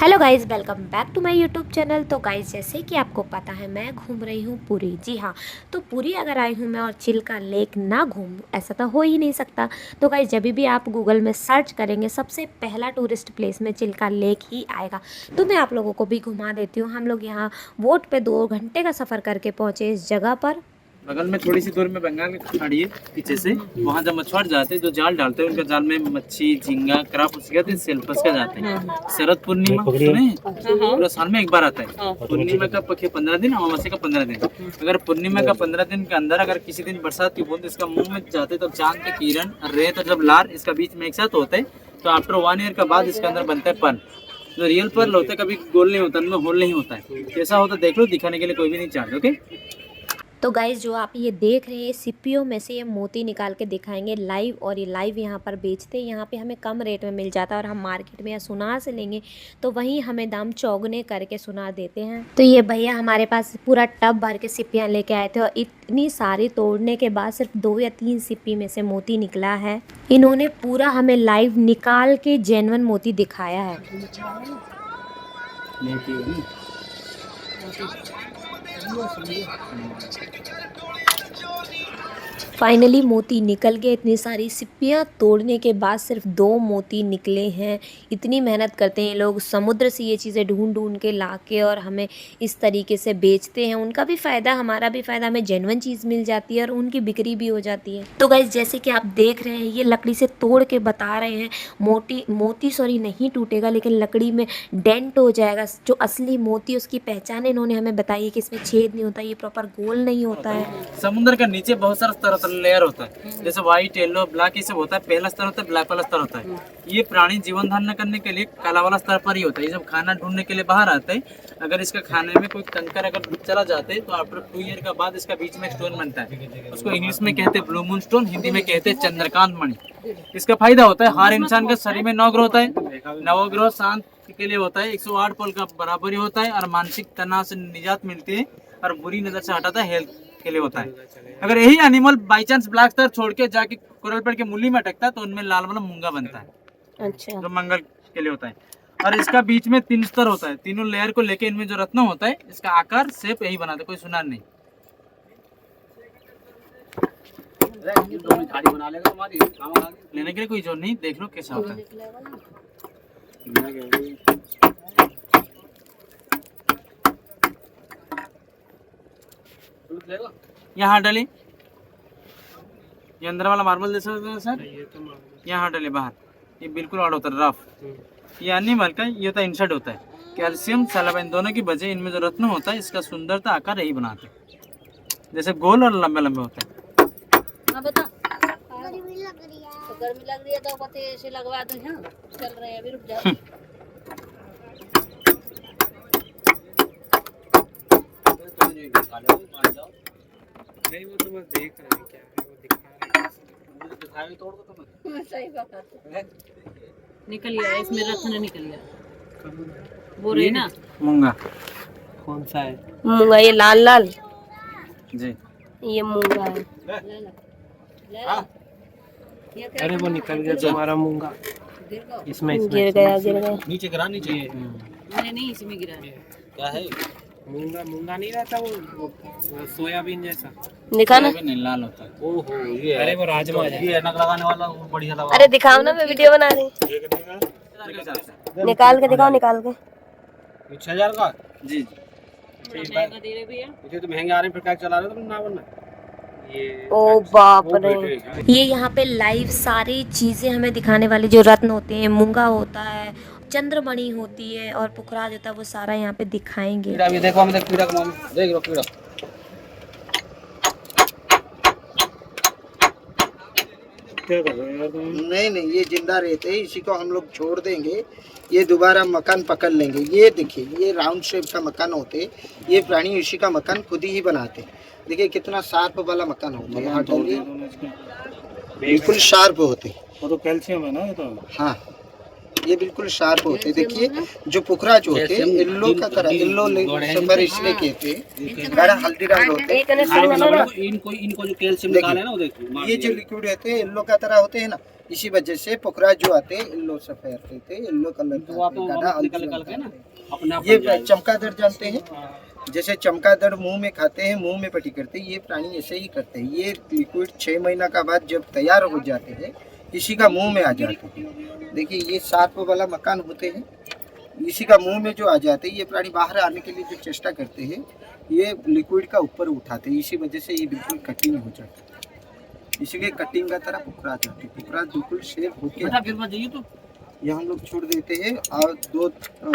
Hello guys, welcome back to my YouTube channel. तो guys, जैसे कि आपको पता है मैं घूम रही हूँ पुरी। जी हाँ, तो पुरी अगर आई हूँ मैं और चिल्का लेक ना घूम, ऐसा तो हो ही नहीं सकता। तो गाइज़, जब भी आप गूगल में सर्च करेंगे सबसे पहला टूरिस्ट प्लेस में चिल्का लेक ही आएगा। तो मैं आप लोगों को भी घुमा देती हूँ। हम लोग यहाँ बोट पे 2 घंटे का सफ़र करके पहुँचे इस जगह पर। बगल में थोड़ी सी दूर में बंगाल की खाड़ी है पीछे से, वहाँ जब मछुआरे जाते हैं जो जाल डालते हैं उनके जाल में मच्छी, झींगा, कराप उसके कहते हैं, सेल्पस का जाते हैं। शरद पूर्णिमा सुने, पूरा साल में एक बार आता है। पूर्णिमा का पक्के 15 दिन, अमावस्या का 15 दिन। अगर पूर्णिमा का 15 दिन के अंदर अगर किसी दिन बरसात की बूंद इसका मुंह में जाते तो चांद के किरण, रेत और जब लार इसका बीच में एक साथ होते हैं तो आफ्टर 1 ईयर के बाद इसके अंदर बनता है पर्ल। जो रियल पर्ल होता है कभी गोल नहीं होता, उनमें होल नहीं होता है। कैसा होता देख लो, दिखाने के लिए कोई भी नहीं चार्ज। ओके, तो गाइज़, जो आप ये देख रहे हैं सिप्पियों में से ये मोती निकाल के दिखाएंगे लाइव, और ये लाइव यहाँ पर बेचते हैं। यहाँ पे हमें कम रेट में मिल जाता है, और हम मार्केट में या सुनार से लेंगे तो वहीं हमें दाम चौगुने करके सुनार देते हैं। तो ये भैया हमारे पास पूरा टब भर के सिप्पियाँ लेके आए थे, और इतनी सारी तोड़ने के बाद सिर्फ 2 या 3 सिप्पी में से मोती निकला है। इन्होंने पूरा हमें लाइव निकाल के जेन्युइन मोती दिखाया है। फाइनली मोती निकल गए। इतनी सारी सिप्पियाँ तोड़ने के बाद सिर्फ 2 मोती निकले हैं। इतनी मेहनत करते हैं ये लोग, समुद्र से ये चीज़ें ढूंढ ढूंढ के ला के और हमें इस तरीके से बेचते हैं। उनका भी फ़ायदा, हमारा भी फ़ायदा, हमें जेन्युइन चीज़ मिल जाती है और उनकी बिक्री भी हो जाती है। तो गाइस, जैसे कि आप देख रहे हैं ये लकड़ी से तोड़ के बता रहे हैं। मोती नहीं टूटेगा, लेकिन लकड़ी में डेंट हो जाएगा। जो असली मोती उसकी पहचान इन्होंने हमें बताई है कि इसमें छेद नहीं होता, ये प्रॉपर गोल नहीं होता है। समुद्र का नीचे बहुत सारा स्तर लेयर होता है, जैसे व्हाइट, येलो, ब्लैक, ये सब होता है। पहला स्तर होता है ब्लैक वाला स्तर होता है। ये प्राणी जीवन धारण करने के लिए काला वाला स्तर पर ही होता है। ये जब खाना ढूंढने के लिए बाहर आते हैं, अगर इसका खाने में कोई कंकर अगर चला जाते हैं तो आफ्टर 2 ईयर का बाद इसका बीच में स्टोन बनता है। उसको इंग्लिश में कहते हैं ब्लू मून स्टोन, हिंदी में कहते हैं चंद्रकांत मणि। इसका फायदा होता है, हर इंसान के शरीर में नवग्रह होता है। नवग्रह शांत के लिए होता है, 108 पोल का बराबरी होता है, और मानसिक तनाव से निजात मिलती है, और बुरी नजर से हटाता है, हेल्थ के लिए होता है। अगर यही animal by chance black star छोड़ के जाके कोरल पेड़ के मूली में अटकता है तो उनमें लाल वाला मूंगा बनता है। अच्छा, जो मंगल के लिए होता है। और इसका बीच में 3 स्तर होता है। तीनों लेयर को लेके इनमें जो रत्न होता है, इसका आकार शेप यही बनाता है, कोई सुनार नहीं। लेने के लिए कोई जोर नहीं, देख लो कैसा होता है। यहाँ डाली, ये अंदर वाला मार्बल जैसा होता है सर, यहाँ डाले बाहर। ये बिल्कुल आउट होता है, रफ। ये एनिमल का ये होता है, इंसर्ट होता है। कैल्शियम सलाबाइन दोनों की वजह इनमें जो रत्न होता है इसका सुंदरता आकार यही बनाते हैं, जैसे गोल और लंबे लंबे होते हैं। बता, गर्मी लग रही है तो पति ऐसे लगवा दो। हाँ, चल रहे हैं अभी, रुक जाओ। नहीं, वो तो बस देख रहे हैं क्या है, वो दिखा रहे हैं। सही बात है। निकल गया इसमें, रत्न निकल गया। वो रही ना मूंगा। कौन सा है? मूंगा, ये लाल लाल जी, ये मूंगा है। अरे वो निकल गया तुम्हारा मूंगा। इसमें गिर गया नीचे गिरानी चाहिए। नहीं, इसमें गिरा है। क्या है? मूंगा नहीं रहता वो सोयाबीन जैसा। दिखा ना। नहीं, लाल होता है। ओहो, ये अरे वो राजमा है। ये नक लगाने वाला वो बढ़िया लगा। अरे दिखाओ ना, मैं वीडियो बना रही हूँ। निकाल के दिखाओ, निकाल के। 6000 का। जी, धीरे भी है। मुझे तो महंगे आ रहे हैं, फिर क्या चला रहे हो तुम ना वरना ये। ओ बाप वो रे, बैठे। ये यहाँ पे लाइव सारी चीजें हमें दिखाने वाली, जो रत्न होते हैं, मूंगा होता है, चंद्रमणि होती है और पुखराज होता है, वो सारा यहाँ पे दिखाएंगे। कीड़ा भी देखो, हम देख कीड़ा का देख लो कीड़ा। क्या कर रहे हो यार तुम? नहीं, ये जिंदा रहते हैं, इसी को हम लोग छोड़ देंगे, ये दोबारा मकान पकड़ लेंगे। ये देखिए, ये राउंड शेप का मकान होते, ये प्राणी इसी का मकान खुद ही बनाते। देखिए कितना शार्प वाला मकान होता है, यहाँ डालिए, बिल्कुल शार्प होते। वो तो कैल्शियम है ना, ये तो। हाँ, ये बिल्कुल शार्प होते हैं। देखिए जो पुखराज होते हैं येलो का तरह, येलो सफर इसलिए कहते हैं, गाढ़ा हल्दी रंग होते हैं। इनको जो कैल्शियम निकाले ना वो देखिए, ये जो लिक्विड रहते हैं येलो का तरह होते हैं ना, इसी वजह से पुखराज जो आते हैं येलो सफेद रहते हैं, येलो कलर तो आप निकल के ना अपने आप ये चमगादड़ जानते हैं, जैसे चमगादड़ मुंह में खाते हैं, मुंह में पट्टी करते हैं, ये प्राणी ऐसे ही करते हैं। ये लिक्विड 6 महीना का बाद जब तैयार हो जाते हैं इसी का मुंह में आ जाते हैं। देखिए ये सार्प वाला मकान होते हैं, इसी का मुंह में जो आ जाते हैं, ये प्राणी बाहर आने के लिए जो चेष्टा करते हैं ये लिक्विड का ऊपर उठाते हैं, इसी वजह से ये बिल्कुल कटिंग हो जाती है। इसीलिए कटिंग का तरह पुखराज आती है। पुखराज बिल्कुल शेप होके तो ये हम लोग छोड़ देते हैं और 2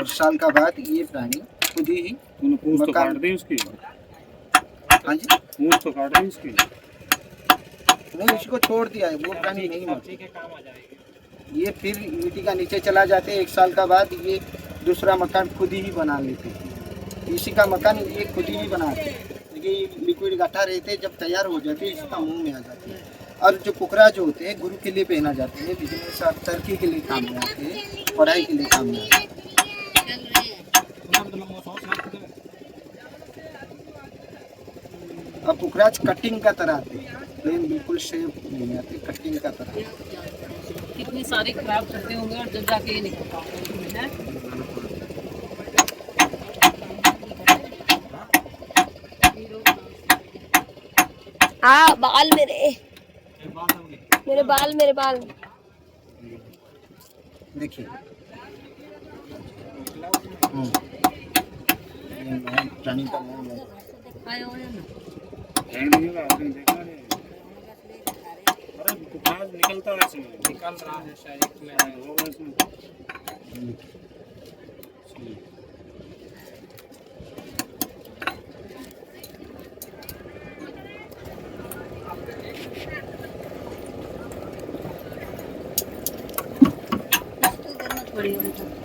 साल का बाद ये प्राणी खुद ही मकान। हाँ जी, मूंछ तो काट दें इसकी, नहीं इसको छोड़ दिया है, वो प्राणी नहीं मरते। ये फिर मिट्टी का नीचे चला जाते हैं। 1 साल का बाद ये दूसरा मकान खुद ही बना लेते हैं। इसी का मकान ये खुद ही बनाते हैं। देखिए ये लिक्विड गड्ढा रहते हैं, जब तैयार हो जाते हैं इसका मुंह में आ जाते हैं। और जो पुखरा जो होते हैं गुरु के लिए पहना जाते हैं, बिजनेस और तरक्की के लिए काम में आते हैं, पढ़ाई के लिए काम में आते हैं। अब पुखराज कटिंग का तरह आते हैं, प्लेन बिल्कुल शेप नहीं आते, कटिंग का तरह। कितनी सारी खराब करते होंगे और जब जाके ये निकलता है। बाल मेरे बाल देखिए प्राणी का मुंह है। अरे बुखार निकलता है इसमें, निकल रहा है शायद में होगा इसमें।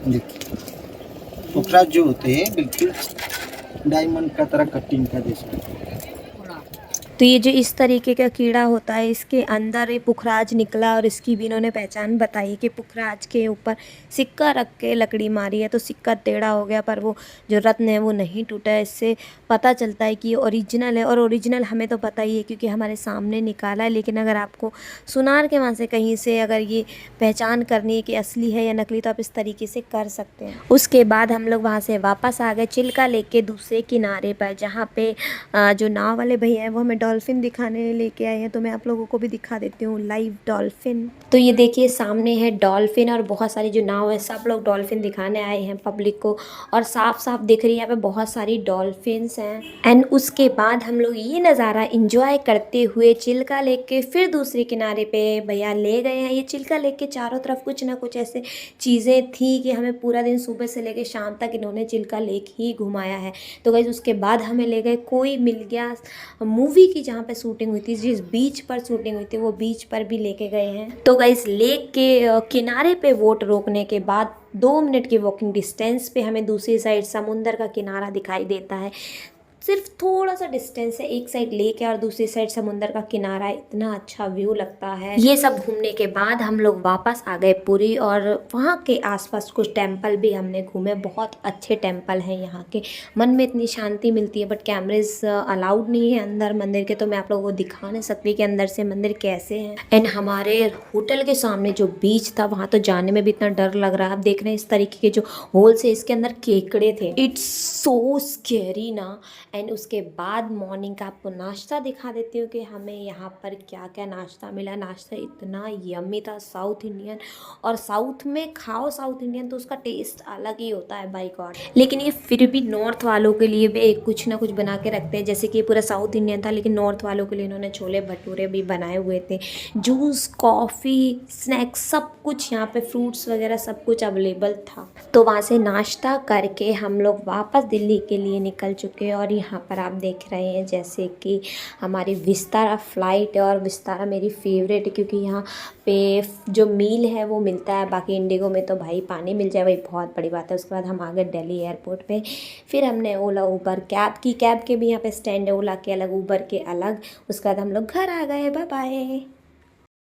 देखिए पुखराज जो होते हैं बिल्कुल डायमंड का तरह कटिंग का जैसा। तो ये जो इस तरीके का कीड़ा होता है इसके अंदर ये पुखराज निकला और इसकी भी इन्होंने पहचान बताई कि पुखराज के ऊपर सिक्का रख के लकड़ी मारी है तो सिक्का टेढ़ा हो गया, पर वो जो रत्न है वो नहीं टूटा है। इससे पता चलता है कि ये ओरिजिनल है, और ओरिजिनल हमें तो पता ही है क्योंकि हमारे सामने निकाला है। लेकिन अगर आपको सुनार के वहाँ से कहीं से अगर ये पहचान करनी है कि असली है या नकली तो आप इस तरीके से कर सकते हैं। उसके बाद हम लोग वहाँ से वापस आ गए चिल्का लेक के दूसरे किनारे पर, जहाँ पे जो नाव वाले भैया हैं वो हमें डॉल्फिन दिखाने लेके आए हैं। तो मैं आप लोगों को भी दिखा देती हूँ लाइव डॉल्फिन। तो ये देखिए सामने है डॉल्फिन और बहुत सारी जो नाव है सब लोग डॉल्फिन दिखाने आए हैं पब्लिक को, और साफ साफ दिख रही है यहाँ पे बहुत सारी डॉल्फिन्स हैं। एंड उसके बाद हम लोग ये नज़ारा इंजॉय करते हुए चिल्का लेक के फिर दूसरे किनारे पे भैया ले गए हैं। ये चिल्का लेक के चारों तरफ कुछ ना कुछ ऐसे चीज़ें थी कि हमें पूरा दिन सुबह से लेकर शाम तक इन्होंने चिल्का लेक ही घुमाया है। तो गाइस उसके बाद हमें ले गए कोई मिल गया मूवी की जहाँ पे शूटिंग हुई थी, जिस बीच पर शूटिंग हुई थी वो बीच पर भी लेके गए हैं। तो गाइस लेक के किनारे पे वोट रोकने के बाद 2 मिनट की वॉकिंग डिस्टेंस पे हमें दूसरी साइड समुंदर का किनारा दिखाई देता है। सिर्फ थोड़ा सा डिस्टेंस है, एक साइड लेक है और दूसरी साइड समुंदर का किनारा है। इतना अच्छा व्यू लगता है। ये सब घूमने के बाद हम लोग वापस आ गए पुरी, और वहाँ के आसपास कुछ टेंपल भी हमने घूमे। बहुत अच्छे टेंपल हैं यहाँ के, मन में इतनी शांति मिलती है। बट कैमरेज अलाउड नहीं है अंदर मंदिर के, तो मैं आप लोगों को दिखा नहीं सकती कि अंदर से मंदिर कैसे हैं। एंड हमारे होटल के सामने जो बीच था वहाँ तो जाने में भी इतना डर लग रहा है। आप देख रहे हैं इस तरीके के जो होल से इसके अंदर केकड़े थे। इट्स सो स्कैरी ना। एंड उसके बाद मॉर्निंग का आपको नाश्ता दिखा देती हूँ कि हमें यहाँ पर क्या क्या नाश्ता मिला। नाश्ता इतना यम्मी था, साउथ इंडियन, और साउथ में खाओ साउथ इंडियन तो उसका टेस्ट अलग ही होता है बाय गॉड। लेकिन ये फिर भी नॉर्थ वालों के लिए भी कुछ ना कुछ बना के रखते हैं। जैसे कि पूरा साउथ इंडियन था लेकिन नॉर्थ वालों के लिए इन्होंने छोले भटूरे भी बनाए हुए थे। जूस, कॉफ़ी, स्नैक्स सब कुछ यहाँ पे, फ्रूट्स वगैरह सब कुछ अवेलेबल था। तो वहाँ से नाश्ता करके हम लोग वापस दिल्ली के लिए निकल चुके हैं। और यहाँ पर आप देख रहे हैं जैसे कि हमारी विस्तारा फ़्लाइट है, और विस्तारा मेरी फेवरेट है क्योंकि यहाँ पे जो मील है वो मिलता है। बाकी इंडिगो में तो भाई पानी मिल जाए वही बहुत बड़ी बात है। उसके बाद हम आ गए दिल्ली एयरपोर्ट पे। फिर हमने ओला उबर कैब की, कैब के भी यहाँ पे स्टैंड है, ओला के अलग ऊबर के अलग। उसके बाद हम लोग घर आ गए। Bye bye.